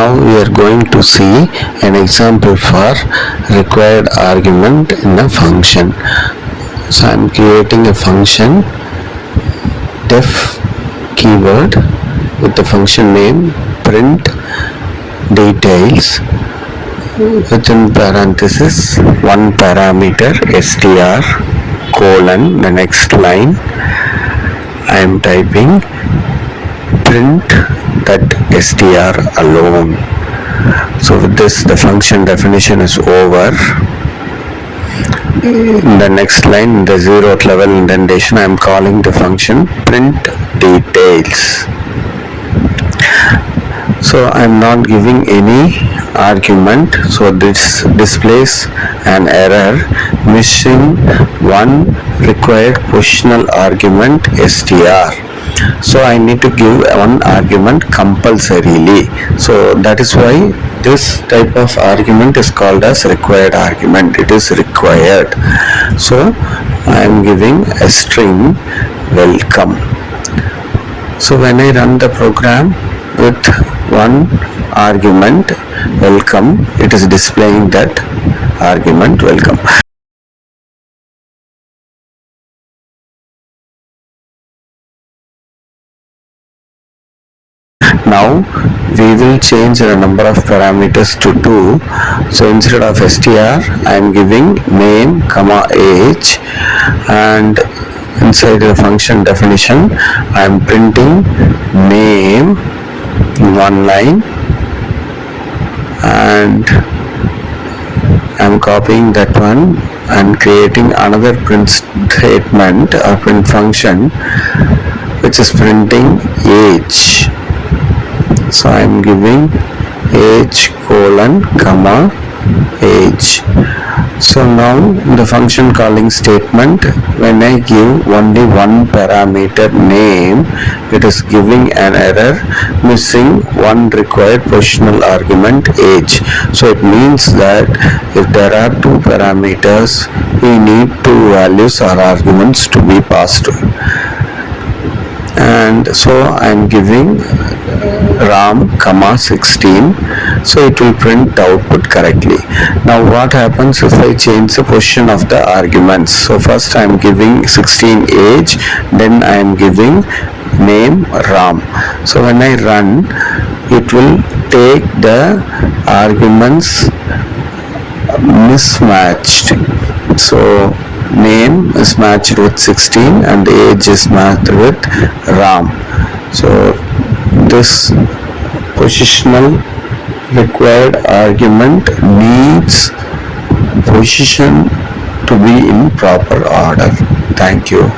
Now we are going to see an example for required argument in a function. So I am creating a function def keyword with the function name print details within parenthesis one parameter str colon, the next line I am typing print that str alone. So with this the function definition is over. In the next line, in the zeroth level indentation, I am calling the function print details. So I am not giving any argument, so this displays an error missing one required positional argument str. So I need to give one argument compulsorily. So that is why this type of argument is called as required argument. It is required. So I am giving a string welcome. So when I run the program with one argument welcome, it is displaying that argument welcome. Now we will change the number of parameters to 2. So instead of str I am giving name comma age, and inside the function definition I am printing name in one line, and I am copying that one and creating another print statement or print function which is printing age. So I am giving age colon comma age. So now the function calling statement, when I give only one parameter name, it is giving an error missing one required positional argument age. So it means that if there are two parameters, we need two values or arguments to be passed. And so I am giving ram comma 16, so it will print the output correctly. Now what happens if I change the position of the arguments? So first I am giving 16 age, then I am giving name ram. So when I run, it will take the arguments mismatched. So name is matched with 16 and age is matched with ram. So this positional required argument needs position to be in proper order. Thank you.